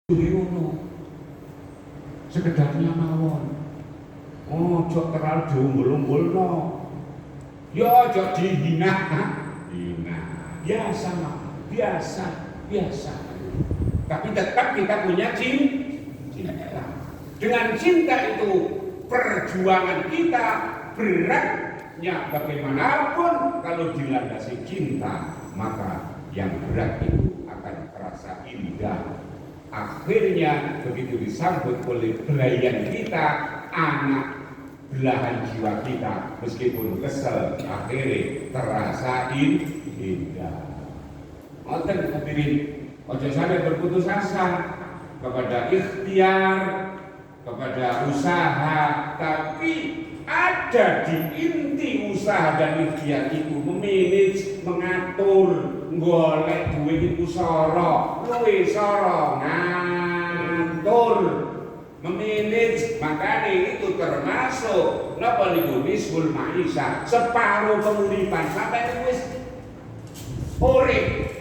ngono. Sekedarnya mawon. Ojo terlalu diunggul-unggulno. Ya ojo dihina. Hina. Biasa, biasa. Tapi tetap kita punya cinta. Dengan cinta itu perjuangan kita beratnya bagaimanapun kalau dilandasi cinta, maka yang berat itu akan terasa indah. Akhirnya begitu disambut oleh belayan kita, anak belahan jiwa kita, meskipun kesel, akhirnya terasa indah. Ngoten hadirin, ojo sampai berputus asa kepada ikhtiar, kepada usaha, tapi ada di inti usaha dan ikhtiar itu memanage, mengatur, golek duit iku soro, luwe soro ngatur, memanage. Makanya itu termasuk napa niku nisful maisha, separuh penguripan sampai wis urip.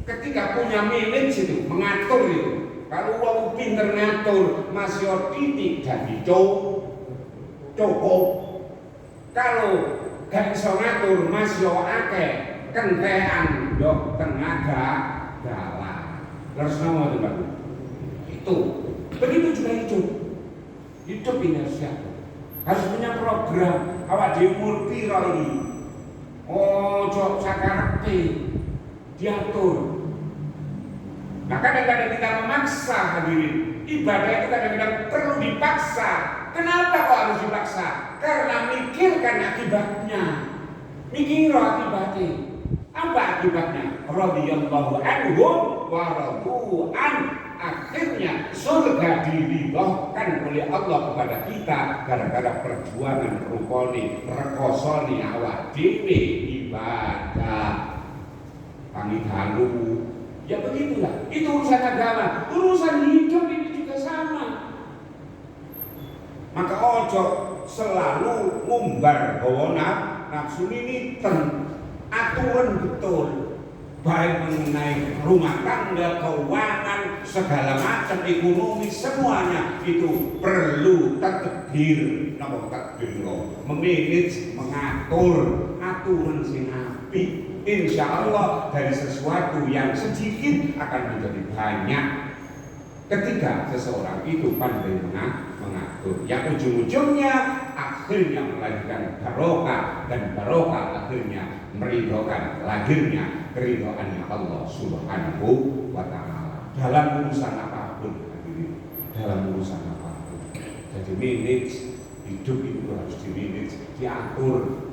Ketika punya manage itu, mengatur itu. Kalau wong pinter ngatur, masih titik jadi cukup. Kalau gak iso ngatur, masih akeh kentean dok tenaga dalam. Terus nomor itu. Begitu juga hidup ini harus punya program. Awak di umur piro ini? Ojo sakarepe diatur. Nah kadang-kadang kita memaksa hadirin. Ibadah itu kadang-kadang perlu dipaksa. Kenapa kok harus dipaksa? Karena mikirkan akibatnya. Mikir akibatnya. Apa akibatnya? Radhiyallahu anhum wa radu an. Akhirnya surga diridhokan oleh Allah kepada kita gara-gara perjuangan rukoni rekosoni awak dhewe ibadah pamidalu. Ya begitulah, itu urusan agama, urusan hidup ini juga sama. Maka ojo selalu ngumbar bahwa nafsu ini aturan betul, baik mengenai rumah tangga, keuangan, segala macam ekonomi, semuanya itu perlu tadbir, memanage, mengatur, aturan sing apik. Insya Allah dari sesuatu yang sedikit akan menjadi banyak ketika seseorang itu pandai mengatur, yang ujung-ujungnya akhirnya melahirkan barokah, dan barokah akhirnya meridhokan lahirnya keridhoannya Allah Subhanahu wa Ta'ala dalam urusan apapun. Dalam urusan apapun, jadi manage hidup itu harus dimanage, diatur.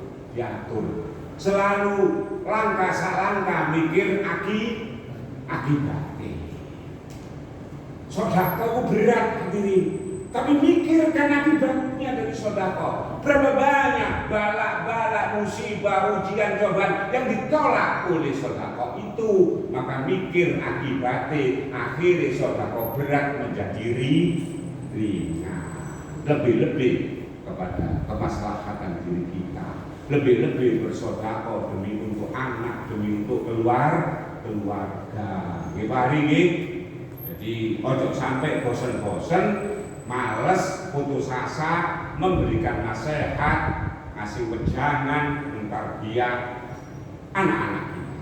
Selalu langkah salangkah mikir akibatnya. Sedekah berat hadirin, tapi mikirkan akibatnya dari sedekah. Berapa banyak bala musibah, ujian, cobaan yang ditolak oleh sedekah itu, maka mikir akibatnya. Akhirnya sedekah berat menjadi ringan. Lebih-lebih kepada kemaslahatan diri kita. Lebih-lebih bersedekah demi untuk anak, demi untuk keluarga. Nggih. Jadi ojo sampai bosan-bosan, males, putus asa memberikan nasihat, ngasih wejangan, mentarbiyah anak-anak kita.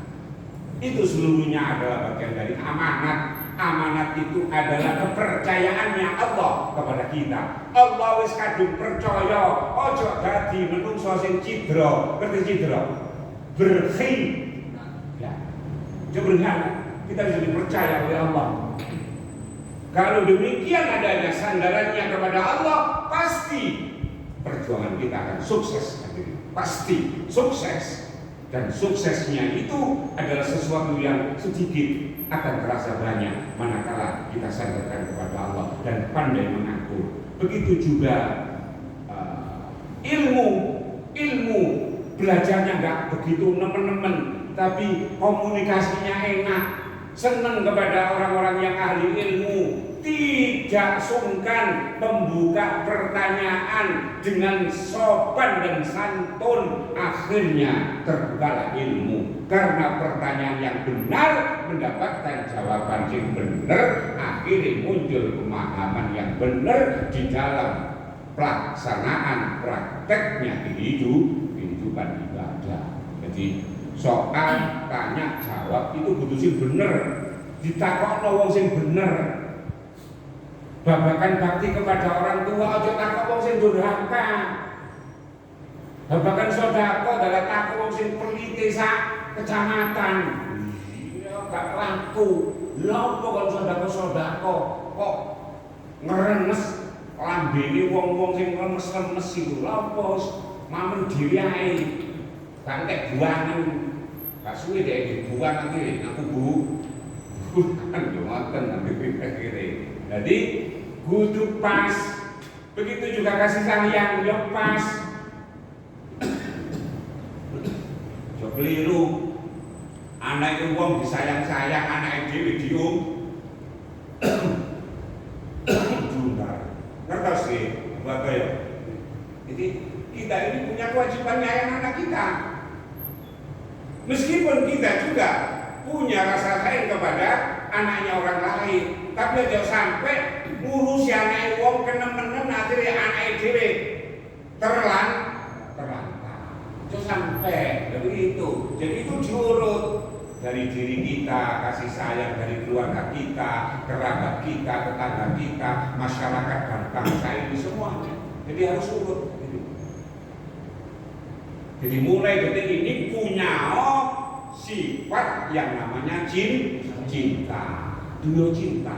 Itu seluruhnya adalah bagian dari amanat. Amanat itu adalah kepercayaannya Allah kepada kita. Allah wis kadung percaya, ojo dadi menungso sing cidra. Ngerti cidra? Ya. Kita bisa dipercaya oleh Allah. Kalau demikian adanya sandarannya kepada Allah, pasti perjuangan kita akan sukses. Pasti sukses. Dan suksesnya itu adalah sesuatu yang sedikit akan terasa banyak manakala kita sandarkan kepada Allah dan pandai mengatur. Begitu juga ilmu belajarnya nggak begitu nemen-nemen, tapi komunikasinya enak, senang kepada orang-orang yang ahli ilmu, tidak tidak sungkan membuka pertanyaan dengan sopan dan santun, akhirnya terbukalah ilmu. Karena pertanyaan yang benar mendapatkan jawaban yang benar, akhirnya muncul pemahaman yang benar di dalam pelaksanaan prakteknya kehidupan ibadah. Jadi soal tanya jawab itu butuh sing bener, ditakokno wong sing bener. Babakan bakti kepada orang tua aja takok wong sing durhaka. Babakan sedekah adalah takok wong sing pelite sak kecamatan. Iya gak laku. Lha opo kok sedekah kok ngeremes lambene wong-wong sing lemes-lemes iku. Lha opo mamen dhewe ae. Gak nek buangan. Gak suwe dhek dibuang nanti aku kan yo ngoten nanti kira-kira. Jadi kudu pas. Begitu juga kasih sayang yo pas. Jo keliru. Anak wong disayang-sayang, anak dhewe dium. Jundar. Ngertos nggih, Bapak ya. Jadi kita ini punya kewajiban nyayang anak kita. Meskipun kita juga punya rasa sayang kepada anaknya orang lain, tapi jangan sampai ngurusi anak wong kenem-kenem akhirnya anak dhewe terlantar. Jangan sampai begitu. Jadi itu diurut dari diri kita, kasih sayang dari keluarga kita, kerabat kita, tetangga kita, masyarakat dan bangsa ini semuanya. Jadi harus urut. Jadi mulai detik ini punya sifat yang namanya cinta, dunia cinta.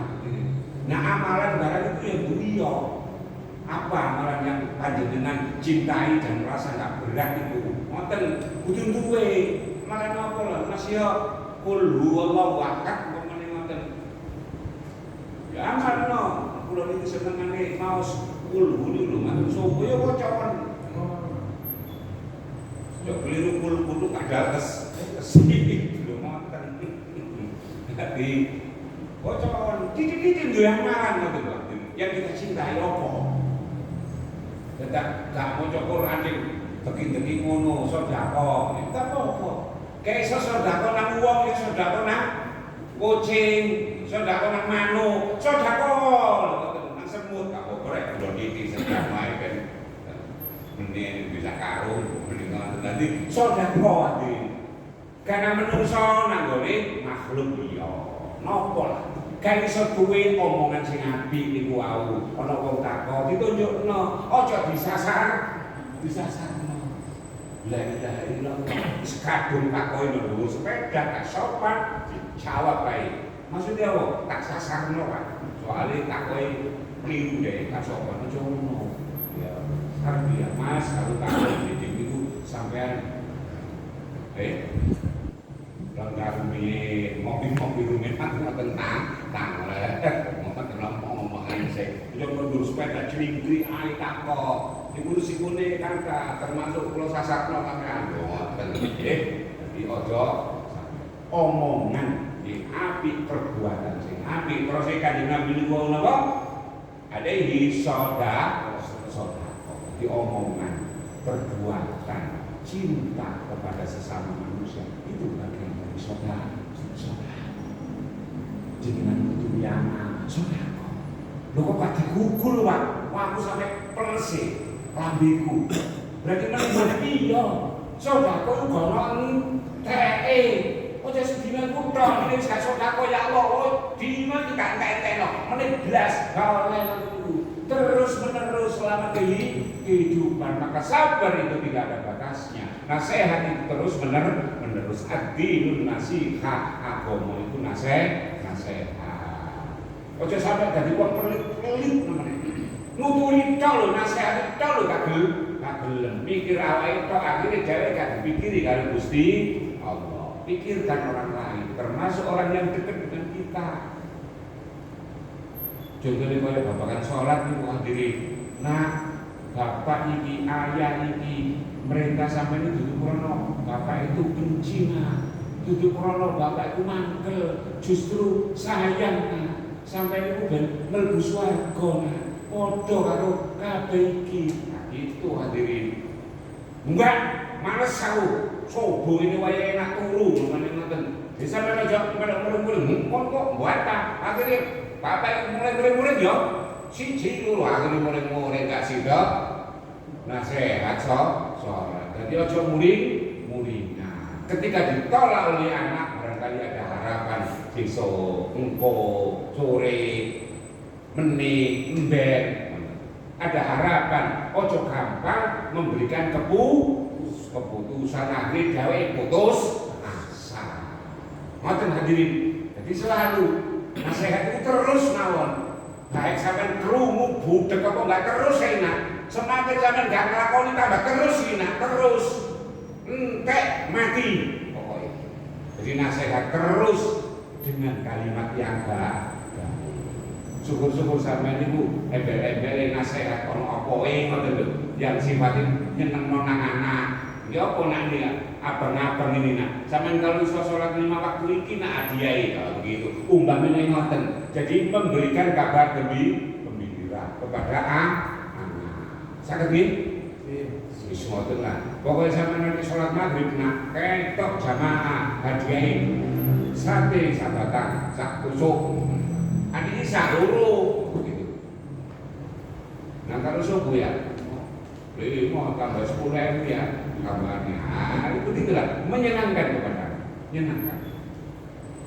Nah amalan barang itu yang beliau. Apa amalan yang panjenengan cintai dan merasa nggak berat itu? Ngoten kudu duwe. Amalan apa lah? Masih ya qul huwallahu ahad pemene ngoten. Ya amalno, kula niku senengane maos qul huwallahu ahad. Sopo ya wacaan. Ya keliru kul ada kesini belum matang. Tapi wacaan titik-titik yang amalan ngoten Pak. Yang kita cintai apa? Tetap gak maca Quran ning teki-teki ngono sedekah. Enggak apa-apa. Kayak iso sedekah nang wong, ya sedekah nang kucing, sedekah nang manuk, sedekah nang semut gak apa-apa rek kula iki sedekah wae kan. Mending bisa karung, mending nanti sedekah iki. Karena menungso nang gone makhluk liya. Napa lah? Kayak iso duwe omongan sing apik niku wau. Ana wong takon ditunjukno, aja disasarno. La ilaha illallah. Sekadung takoki lho, sepeda gak sopan dijawab bae. Maksudnya apa? Tak sasarno Pak. Soale takoki keliru deh, gak sopan aja ngono. Ya, harbiah Mas kalau takoki niku sampean langgar mi mobil rumetan tentang ngomong-ngomongan saya udah mundur sepeda celingkri ae takok ibu sikune kangka termasuk kula sasarno sampean ngoten nggih. Dadi aja omongan sing apik, perbuatan sing apik. Terus Kanjeng Nabi niku napa? Alaihi sedekah. Di omongan, perbuatan, cinta kepada sesama manusia itu bagian dari sedekah. Jenengan kudu nyama sedekah. Lho kok Pak digugul Pak? Wah aku sampai pelese lambeku. Berarti nang iya. Sedekah ku gono teke. Ojo sedina ku tok nek gak sedekah ya Allah. Oh, dina iki gak entek-entekno. Meneh blas gawe terus menerus selama kehidupan. Maka sabar itu tidak ada batasnya. Nasihat itu terus menerus. Ad-dinun nasihat, agama itu nasihat. Ojo sampai dari wong pelit-pelit namanya. Nuturi tok lho, nasihat tok lho gak gelem. Mikir awake tok akhire dhewe gak dipikiri karo Gusti Allah. Pikirkan orang lain, termasuk orang yang dekat dengan kita. Contohnya kalau bapak kan sholat itu hadirin. Nah, bapak ini, ayah ini, mereka sampai ini duduk krono. Bapak itu benci nah. Duduk krono, bapak itu mangkel. Justru sayang nah. sampai niku ben mlebu swarga padha karo kabeh iki. Nah, itu hadirin. Enggak, males aku. Sobo ini wayahe enak turu ngene ngoten. Bisa menawa mulai-mulai kok buata. Akhirnya bapak mulai ya. Siji loro akhirnya mulai gak sidok. Nasihat sholat. Jadi aja muring. Nah, ketika ditolak oleh anak barangkali ada harapan besok, engko, sore, menit, emben. Ada harapan, ojo gampang memberikan keputusan akhir gawe putus asa. Ngoten hadirin. Jadi selalu nasihat itu terus mawon. Baik sampean krungu budek apa enggak terus enak. Semakin sampean enggak nglakoni tambah terus enak terus. Entek mati pokoknya. Jadi nasihat terus dengan kalimat yang baik. Syukur-syukur sampean niku embel-embel nasihat ono opoe ngoten lho, yang sifatnya nyenengno nang anak. Ya apa nak ini abang-abang ini nak. Sampean kalau iso salat 5 waktu iki nak hadiah kalau begitu. Umpamane ngoten. Jadi memberikan kabar gembira kepada anak. Saged nggih? Wis ngoten lah. Pokoke sampean nanti salat maghrib nak ketok jamaah hadiah sate sabatang sak tusuk. Adiknya sahuru gitu. Nah kalau subuh ya, mau tambah 10.000 ya kabarnya. Itu itulah menyenangkan kepada, menyenangkan.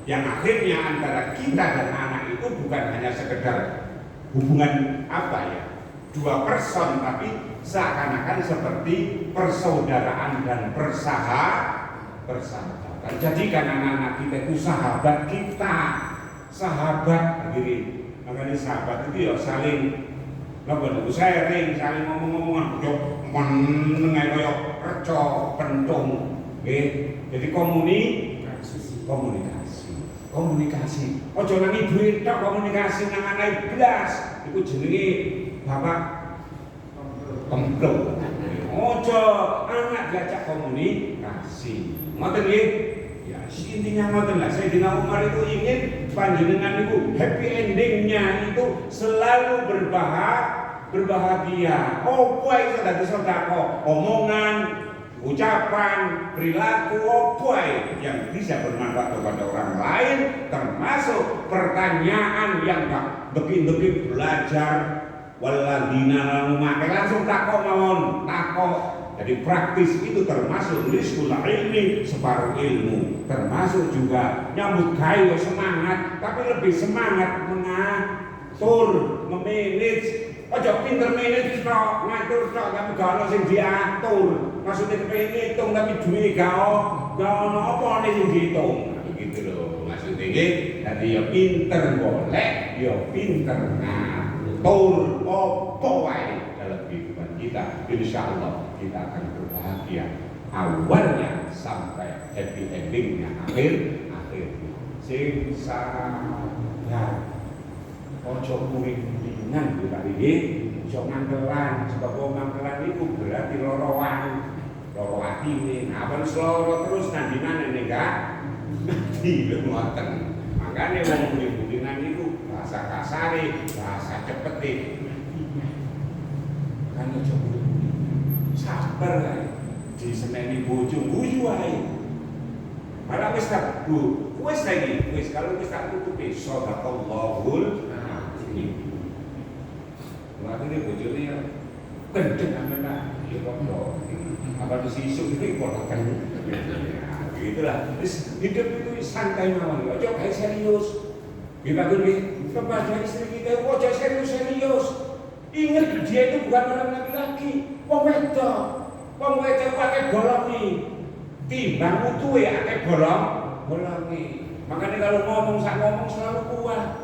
Yang akhirnya antara kita dan anak itu bukan hanya sekedar hubungan apa ya, dua person, tapi seakan-akan seperti persaudaraan dan persahabatan. Jadikan anak-anak kita itu sahabat kita. Sahabat hadirin, makanya sahabat itu ya saling sharing, saling ngomong-ngomongan, menengai koyok reco, pentung, jadi komunikasi. Ojo nang ibu tok komunikasi nang anak blas, itu jenenge bapak kemplung. Ojo anak diajak komunikasi, ngoten nggih. Ya, intinya ngoten lah. Sayyidina Umar itu ingin panjenengan itu happy endingnya itu selalu berbahagia. Apa itu dadi sedekah? Omongan, ucapan, perilaku apa yang bisa bermanfaat kepada orang lain, termasuk pertanyaan yang begitu belajar. Waladina memakai langsung takok mawon, takok. Jadi praktis itu termasuk rizqul ilmi, separuh ilmu, termasuk juga nyambut gawe semangat, tapi lebih semangat mengatur, memanage. Ojo pinter manage tok, ngatur tok tapi gak ono sing diatur. Maksudnya kepengin ngitung tapi duwe gak ono apa sing dihitung. Begitu loh maksudnya nggih. Dadi ya pinter golek, ya pinter ngatur apa wae dalam kehidupan kita. Insyaallah kita akan berbahagia awalnya sampai happy endingnya akhirnya. Sing sabar, ojo muring-muringan kita iki, ojo mangkelan. Sebab mangkelan itu berarti loro atine. Nah, apa loro terus nanti mana nih enggak? Nanti ngoten. Makanya wong muring-muringan itu bahasa kasare, bahasa cepete. Kan ojo sabar kae, diseneni bojo guyu wae. Malah wis tak bu, wis lagi, wis kalau wis tak tutupi sadaqallahul azim. Makanya bojone ya kenceng amenan, ya kok apa mesti isuk iki kok kan. Begitulah. Wis hidup itu santai mawon, ojo kae serius. Kita kuwi kepada istri kita ojo serius. Ingat dia itu bukan orang laki-laki, wong wedok. Wong wedok pakai bolongi. Timbang mutuhe akeh bolongi. Makanya kalau ngomong selalu kuat.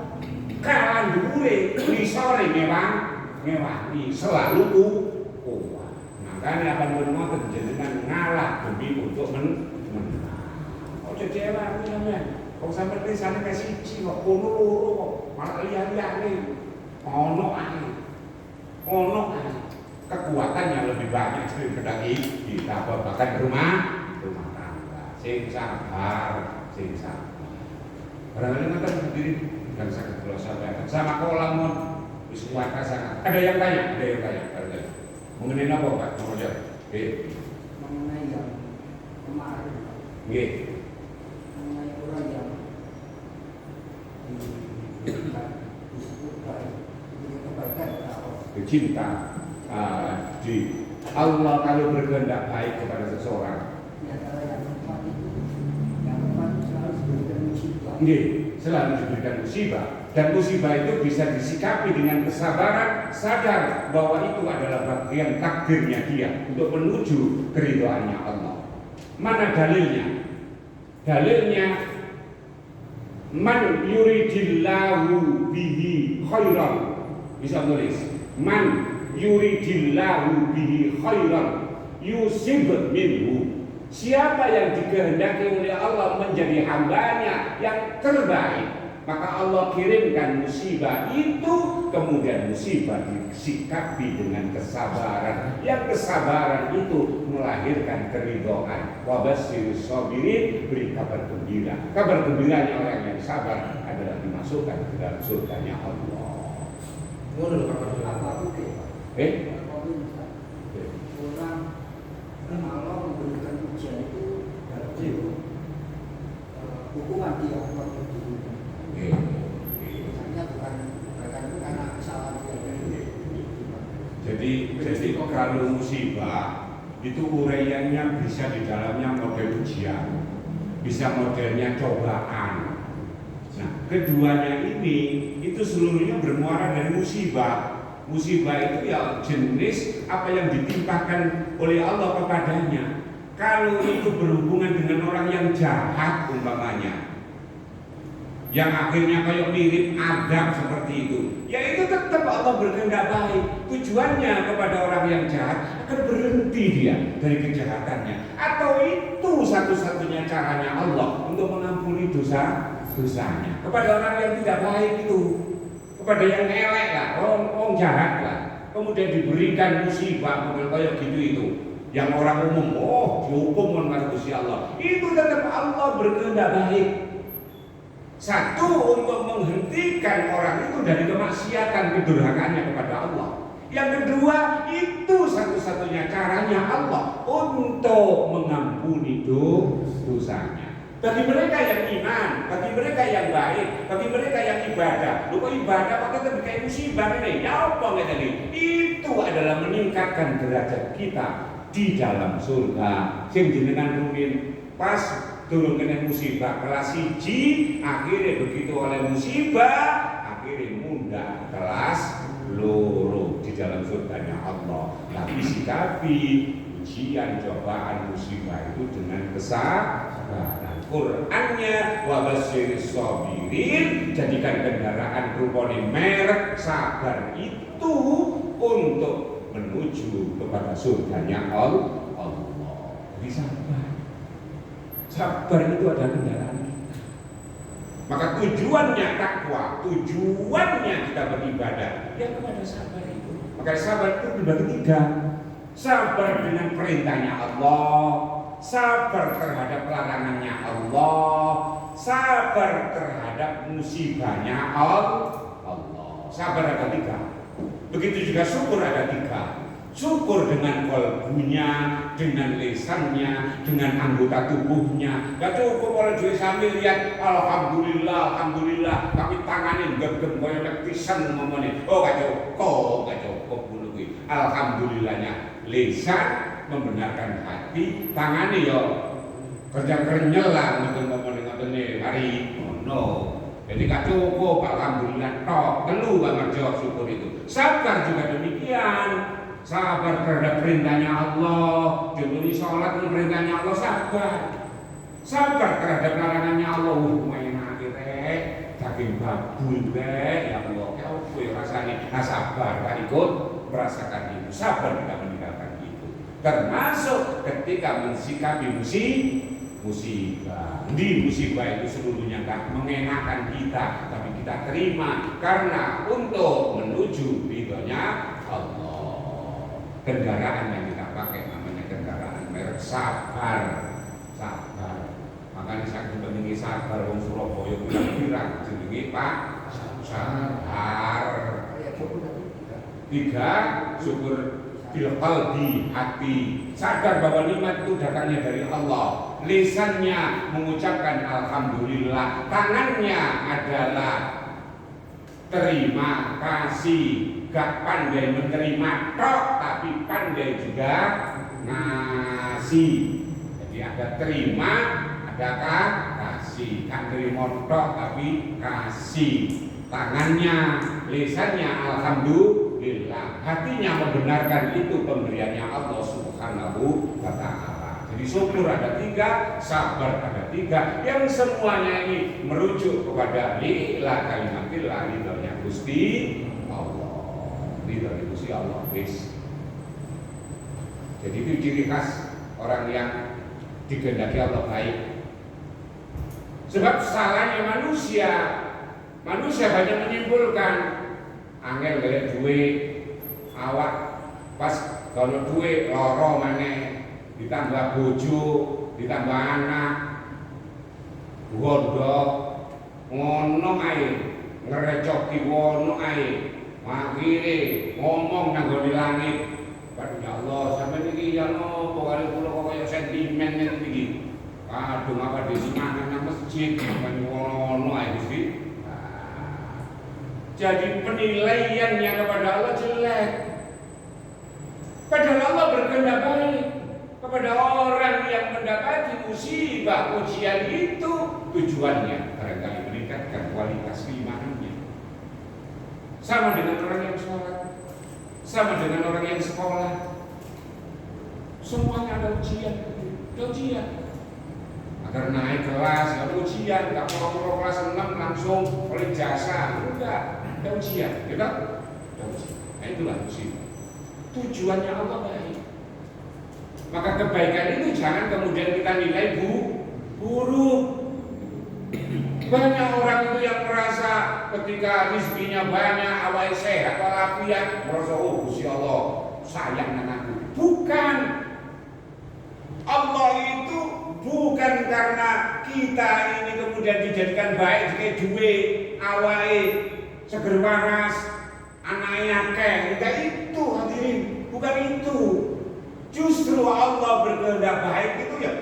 Kalah dhuwure, ngisore ngewangi, selalu kuat. Makanya apa ngoten jenengan ngalah demi untuk menang. Ojo cewek sampean. Wong sampean risane wis siji kok kono loro kok, malah liya-liyane. Ono ae. Kekuatannya lebih banyak daripada kita bahkan rumah tangga. Sing sabar. Barangkali ngoten hadirin kan sakit kalau sampaikan sama kolamun wiswata sangat. Ada yang tanya. Mengenai apa Pak? Mau jawab? Mengenai yang kemarin. Nggih. Mengenai orang yang diberikan disebut baik, diberi kebaikan kepada Allah. Cinta di Allah kalau berkehendak baik kepada seseorang. Di antara yang keempat itu selalu diberikan musibah. Nggih, selalu diberikan musibah. Dan musibah itu bisa disikapi dengan kesabaran, sadar bahwa itu adalah bagian takdirnya dia untuk menuju keridhaannya Allah. Mana dalilnya? Dalilnya man yuridillahu bihi khairan. Bisa tulis. Man yuridillahu bihi khairan yusib minhu. Siapa yang dikehendaki oleh Allah menjadi hambanya yang terbaik, maka Allah kirimkan musibah itu, kemudian musibah disikapi dengan kesabaran. Yang kesabaran itu melahirkan keridhaan. Wa basyirus sabirin, beri kabar gembira. Kabar gembiranya orang yang sabar adalah dimasukkan ke dalam surganya Allah. Apa mungkin? Orang Allah memberikan ujian itu dalam hukuman dia waktu dulu. Misalnya bukan itu karena kesalahan dia. Jadi kalau musibah itu uraiannya bisa di dalamnya model ujian, bisa modelnya cobaan. Nah, keduanya ini itu seluruhnya bermuara dari musibah. Musibah itu ya jenis apa yang ditimpakan oleh Allah kepadanya. Kalau itu berhubungan dengan orang yang jahat umpamanya, yang akhirnya kayak mirip adab seperti itu, ya itu tetap Allah berkehendak baik. Tujuannya kepada orang yang jahat akan berhenti dia dari kejahatannya. Atau itu satu-satunya caranya Allah untuk mengampuni dosanya kepada orang yang tidak baik itu, kepada yang elek lah, orang jahat lah, kemudian diberikan musibah kayak gitu itu, yang orang umum dihukum oleh Gusti Allah, itu tetap Allah berkehendak baik. Satu, untuk menghentikan orang itu dari kemaksiatan kedurhakaannya kepada Allah. Yang kedua, itu satu-satunya caranya Allah untuk mengampuni dosanya. Bagi mereka yang iman, bagi mereka yang baik, bagi mereka yang ibadah. Lupa ibadah kok tetap kayak musibah ini. Ya apa tadi? Itu adalah meningkatkan derajat kita di dalam surga. Sing jenengan rumin pas turun kena musibah kelas 1, akhirnya begitu oleh musibah, akhirnya mudah kelas 2 di dalam surganya Allah. Tapi sikapi ujian, cobaan, musibah itu dengan kesabaran. Qur'annya wa basyiris sabirin, jadikan kendaraan rupane merek sabar itu untuk menuju kepada surganya Allah. Jadi sabar itu adalah kendaraan kita. Maka tujuannya takwa, tujuannya kita beribadah ya kepada sabar itu. Maka sabar itu dibagi 3. Sabar dengan perintahnya Allah, sabar terhadap larangannya Allah, sabar terhadap musibahnya Allah. Sabar ada 3. Begitu juga syukur ada 3. Syukur dengan kalbunya, dengan lisannya, dengan anggota tubuhnya. Gak cukup kalau duit sambil lihat alhamdulillah, alhamdulillah, tapi tangannya gem-gem koyo nek pisan ngomongnya. Gak cukup dulu kuwi. Alhamdulillahnya lisan membenarkan hati, tangannya yo kerja kerenyel lah ngoten hari no. Jadi gak cukup alhamdulillah tok, perlu banget jawab syukur itu. Sabar juga demikian. Sabar terhadap perintahnya Allah, jumlah sholat perintahnya Allah, sabar. Sabar terhadap larangannya Allah, main akhirnya daging babu ya Allah, apa ya rasanya? Nah sabar, tak ikut merasakan itu. Sabar kita meninggalkan itu. Termasuk ketika mensikapi musibah. Di musibah itu seluruhnya tak mengenakan kita, tapi kita terima karena untuk menuju ridhonya Allah. Kendaraan yang kita pakai namanya kendaraan merek sabar. Makanya saya jenengi sabar wong Surabaya pirang jenenge Pak sabar. Kayak syukur tadi Tiga, syukur bil qalbi, hati, sadar bahwa nikmat itu datangnya dari Allah. Lisannya mengucapkan alhamdulillah, tangannya adalah terima kasih, gak pandai menerima tok tapi pandai juga ngasih. Jadi ada terima, ada kasih, kan terima tok tapi kasih. Tangannya, lisannya alhamdulillah, hatinya membenarkan itu pemberiannya Allah Subhanahu wa ta'ala. Jadi syukur ada tiga, sabar ada tiga, yang semuanya ini merujuk kepada li'la kalimatillah, ridhonya Gusti Allah. Ridhonya Gusti Allah. Jadi itu ciri khas orang yang dikehendaki Allah baik. Sebab salahnya manusia banyak menyimpulkan angel golek duit, awak pas kalau duit loro maneh, ditambah bojo, ditambah anak, gondok, ngono ae, ngerecoki ngono ae, akhire ngomong nang gone langit. Ya Allah, sampeyan iki ya nopo kali kula kok kaya sentimen ngene iki. Aduh, apa disemangat nang masjid, ngono ae Gusti. Jadi penilaiannya kepada Allah jelek. Padahal Allah berkehendak baik kepada orang yang mendapati musibah ujian itu, tujuannya barangkali meningkatkan kualitas keimanannya. Sama dengan orang yang sholat, sama dengan orang yang sekolah. Semuanya ada ujian. Agar naik kelas, ada ujian, nggak perlu kelas 6 langsung oleh jasa, enggak. Ada ujian, gitu? Ada ujian. Nah itulah ujian. Tujuannya Allah baik. Maka kebaikan itu jangan kemudian kita nilai buruk. Banyak orang itu yang merasa ketika rezekinya banyak, awal sehat, walafiat, merasa oh Gusti Allah sayang dengan aku. Bukan. Allah itu bukan karena kita ini kemudian dijadikan baik kayak duit, awal seger waras, anaknya akeh, enggak itu hadirin, bukan itu. Justru Allah berkehendak baik itu ya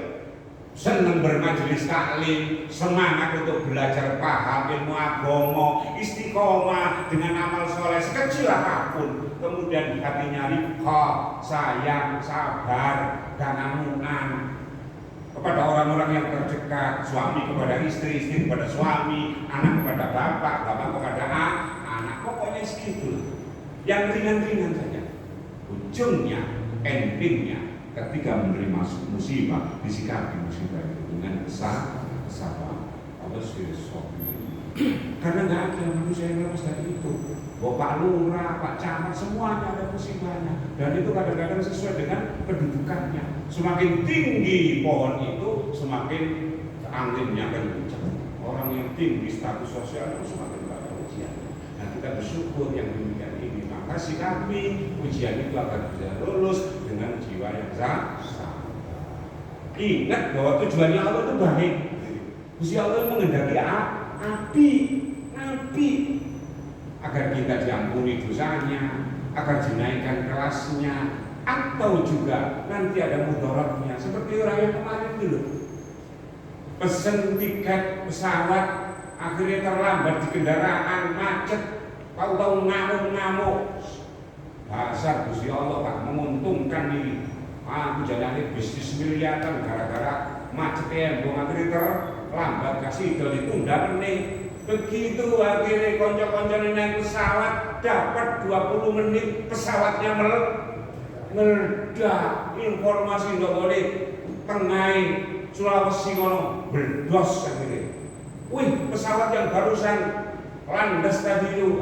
senang bermajelis taklim, semangat untuk belajar paham ilmu agama, istiqomah dengan amal soleh sekecil apapun. Kemudian hatinya rifqa, sayang, sabar, dan amunan kepada orang-orang yang terdekat, suami kepada istri, istri kepada suami, anak kepada bapak, bapak kepada anak. Pokoknya segitu. Yang ringan-ringan saja. Ujungnya, endingnya, ketika menerima musibah, disikapi musibah itu dengan kesabaran. Allah SWT. Karena nggak ada manusia yang lepas dari itu. Bapak lurah, Pak camat, semuanya ada musibahnya. Dan itu kadang-kadang sesuai dengan kedudukannya. Semakin tinggi pohon itu, semakin anginnya akan kencang. Orang yang tinggi status sosialnya semakin banyak ujian. Nah kita bersyukur yang demikian ini. Makasih kami, ujian itu akan bisa lulus dengan jiwa yang sabar. Ingat bahwa tujuannya Allah itu baik. Gusti Allah menghendaki api agar kita diampuni dosanya, agar dinaikkan kelasnya, atau juga nanti ada mudaratnya. Seperti orang yang kemarin dulu pesen tiket pesawat, akhirnya terlambat di kendaraan, macet, tahu-tahu ngamuk. Dasar Gusti Allah tak menguntungkan ini. Aku jadi bisnis miliaran gara-gara macetnya, akhirnya terlambat, kasih ditunda menit. Begitu akhirnya konco-konco naik pesawat, dapat 20 menit pesawatnya meledak. Informasi nggak boleh tengah Sulawesi ngono berdos akhirnya. Wih, pesawat yang barusan landas tadi itu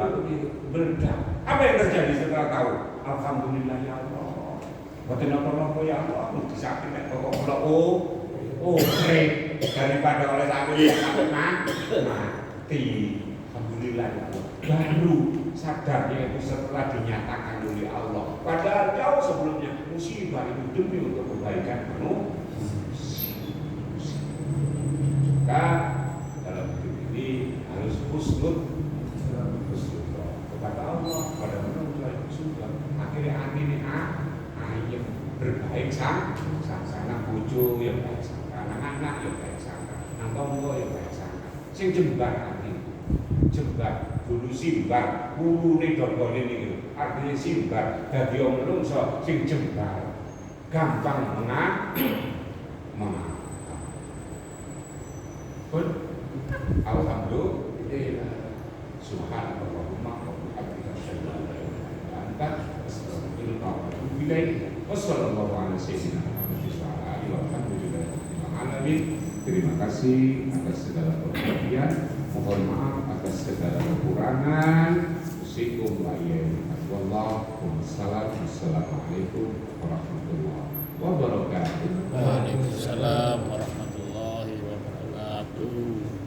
meledak. Apa yang terjadi setelah tahu? Alhamdulillah ya Allah. Boten apa-apa ya Allah, bisa kena kok daripada oleh sampai mati. Alhamdulillah ya Allah. Baru sadarnya itu setelah dinyatakan oleh Allah. Padahal jauh sebelumnya musibah itu demi untuk kebaikan manusia. Maka dalam hidup ini harus husnul anak bojo ya baik sangka, anak-anak ya baik sangka, nang tonggo ya baik sangka. Sing jembar ati. Jembar dulu simbar, urune dogone niku. Artinya simbar dadi wong menungso sing jembar. Gampang memaafkan. Pun alhamdulillah. Subhanallahumma wa bihamdika asyhadu an la ilaha illa anta astaghfiruka wa atubu ilaik. Wassallallahu ala sayyidina Muhammadin wa ala alihi walhamdulillahi rabbil alamin. Terima kasih atas segala perhatian. Mohon maaf atas segala kekurangan. Wassalamualaikum warahmatullahi wabarakatuh. Waalaikumsalam warahmatullahi wabarakatuh.